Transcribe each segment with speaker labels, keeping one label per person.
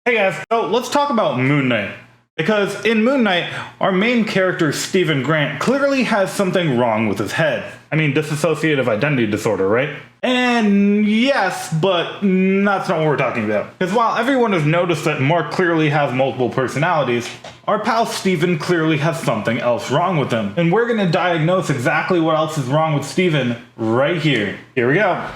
Speaker 1: Hey guys, so let's talk about Moon Knight. Because in Moon Knight, our main character, Steven Grant, clearly has something wrong with his head. I mean, disassociative identity disorder, right? And yes, but that's not what we're talking about. Because while everyone has noticed that Marc clearly has multiple personalities, our pal Steven clearly has something else wrong with him. And we're gonna diagnose exactly what else is wrong with Steven right here. Here we go.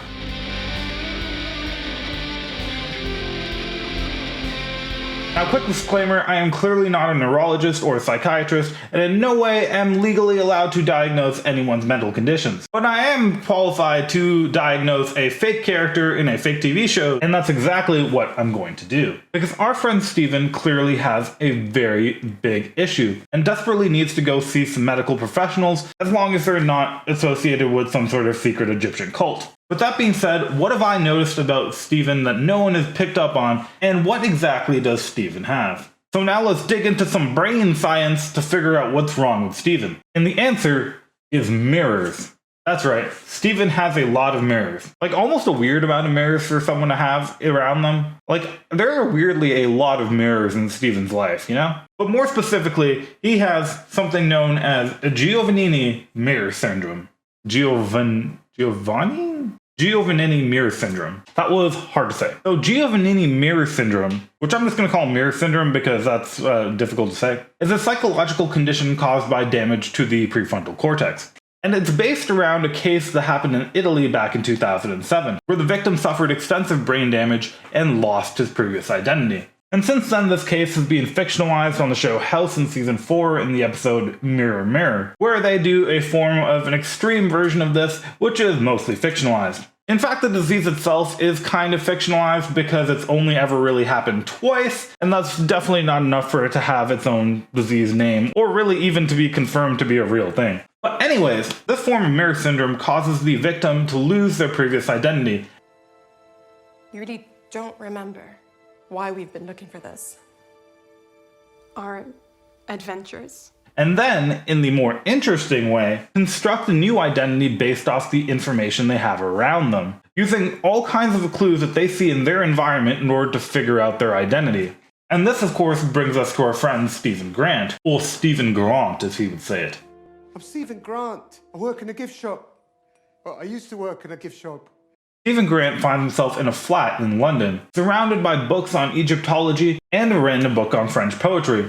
Speaker 1: Now, quick disclaimer, I am clearly not a neurologist or a psychiatrist, and in no way am legally allowed to diagnose anyone's mental conditions. But I am qualified to diagnose a fake character in a fake TV show, and that's exactly what I'm going to do. Because our friend Steven clearly has a very big issue, and desperately needs to go see some medical professionals, as long as they're not associated with some sort of secret Egyptian cult. With that being said, what have I noticed about Steven that no one has picked up on, and what exactly does Steven have? So now let's dig into some brain science to figure out what's wrong with Steven. And the answer is mirrors. That's right, Steven has a lot of mirrors. Like almost a weird amount of mirrors for someone to have around them. Like there are weirdly a lot of mirrors in Steven's life, you know? But more specifically, he has something known as a Giovannini mirror syndrome. Giovannini mirror syndrome. That was hard to say. So Giovannini mirror syndrome, which I'm just going to call mirror syndrome because that's difficult to say, is a psychological condition caused by damage to the prefrontal cortex. And it's based around a case that happened in Italy back in 2007, where the victim suffered extensive brain damage and lost his previous identity. And since then, this case has been fictionalized on the show House in Season 4 in the episode Mirror Mirror, where they do a form of an extreme version of this, which is mostly fictionalized. In fact, the disease itself is kind of fictionalized because it's only ever really happened twice, and that's definitely not enough for it to have its own disease name, or really even to be confirmed to be a real thing. But anyways, this form of mirror syndrome causes the victim to lose their previous identity.
Speaker 2: You really don't remember why we've been looking for this? Our adventures?
Speaker 1: And then, in the more interesting way, construct a new identity based off the information they have around them, using all kinds of clues that they see in their environment in order to figure out their identity. And this, of course, brings us to our friend Steven Grant, or Steven Grant, as he would say it.
Speaker 3: I'm Steven Grant. I work in a gift shop. Well, I used to work in a gift shop.
Speaker 1: Steven Grant finds himself in a flat in London, surrounded by books on Egyptology and a random book on French poetry.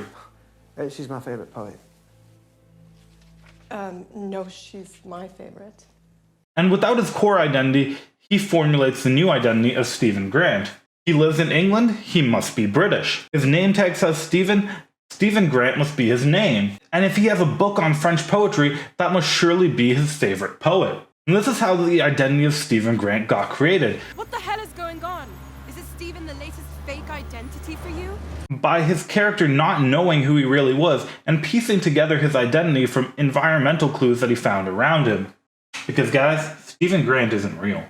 Speaker 3: She's my favourite poet.
Speaker 2: No, she's my favorite.
Speaker 1: And without his core identity, he formulates the new identity of Steven Grant. He lives in England, he must be British. His name tag says Steven Grant must be his name. And if he has a book on French poetry, that must surely be his favorite poet. And this is how the identity of Steven Grant got created.
Speaker 4: What the hell is going on? Is this Steven the latest fake identity for you?
Speaker 1: By his character not knowing who he really was and piecing together his identity from environmental clues that he found around him. Because guys, Steven Grant isn't real.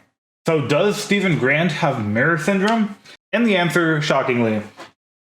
Speaker 1: So does Steven Grant have mirror syndrome? And the answer, shockingly,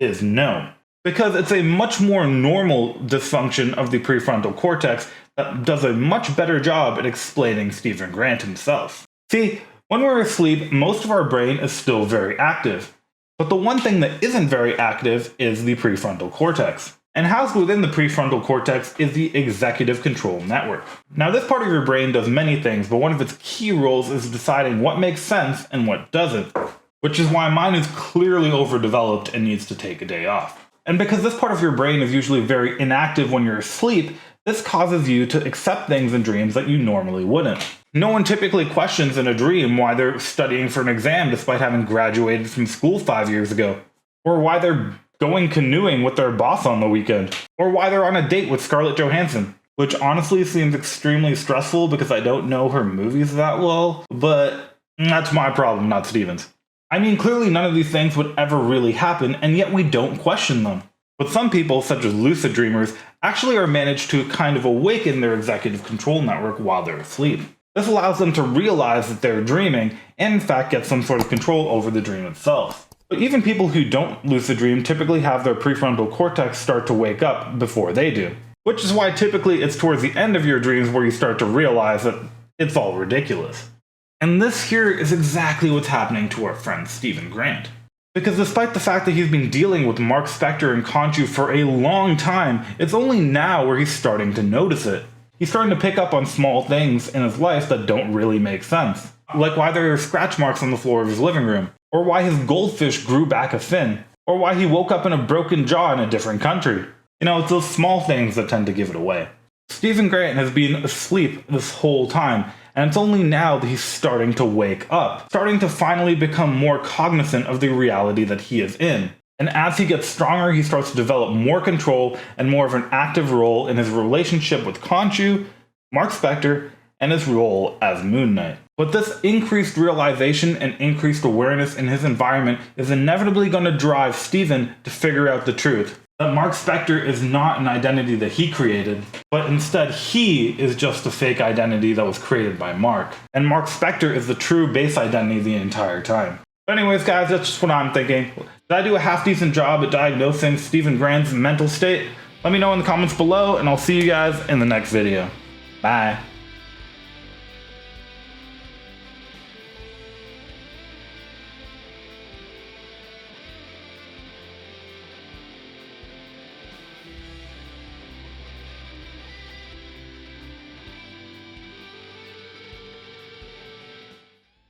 Speaker 1: is no. Because it's a much more normal dysfunction of the prefrontal cortex that does a much better job at explaining Steven Grant himself. See, when we're asleep, most of our brain is still very active. But the one thing that isn't very active is the prefrontal cortex. And housed within the prefrontal cortex is the executive control network. Now, this part of your brain does many things, but one of its key roles is deciding what makes sense and what doesn't. Which is why mine is clearly overdeveloped and needs to take a day off. And because this part of your brain is usually very inactive when you're asleep, this causes you to accept things in dreams that you normally wouldn't. No one typically questions in a dream why they're studying for an exam despite having graduated from school 5 years ago, or why they're going canoeing with their boss on the weekend, or why they're on a date with Scarlett Johansson, which honestly seems extremely stressful because I don't know her movies that well, but that's my problem, not Steven's. I mean, clearly none of these things would ever really happen, and yet we don't question them. But some people, such as lucid dreamers, actually are managed to kind of awaken their executive control network while they're asleep. This allows them to realize that they're dreaming, and in fact get some sort of control over the dream itself. But even people who don't lucid dream typically have their prefrontal cortex start to wake up before they do. Which is why typically it's towards the end of your dreams where you start to realize that it's all ridiculous. And this here is exactly what's happening to our friend Steven Grant. Because despite the fact that he's been dealing with Marc Spector and Khonshu for a long time, it's only now where he's starting to notice it. He's starting to pick up on small things in his life that don't really make sense. Like why there are scratch marks on the floor of his living room, or why his goldfish grew back a fin, or why he woke up in a broken jaw in a different country. You know, it's those small things that tend to give it away. Stephen Grant has been asleep this whole time, and it's only now that he's starting to wake up, starting to finally become more cognizant of the reality that he is in. And as he gets stronger, he starts to develop more control and more of an active role in his relationship with Khonshu, Marc Spector, and his role as Moon Knight. But this increased realization and increased awareness in his environment is inevitably going to drive Steven to figure out the truth. That Marc Spector is not an identity that he created, but instead he is just a fake identity that was created by Marc. And Marc Spector is the true base identity the entire time. But anyways guys, that's just what I'm thinking. Did I do a half-decent job at diagnosing Stephen Grant's mental state? Let me know in the comments below, and I'll see you guys in the next video. Bye.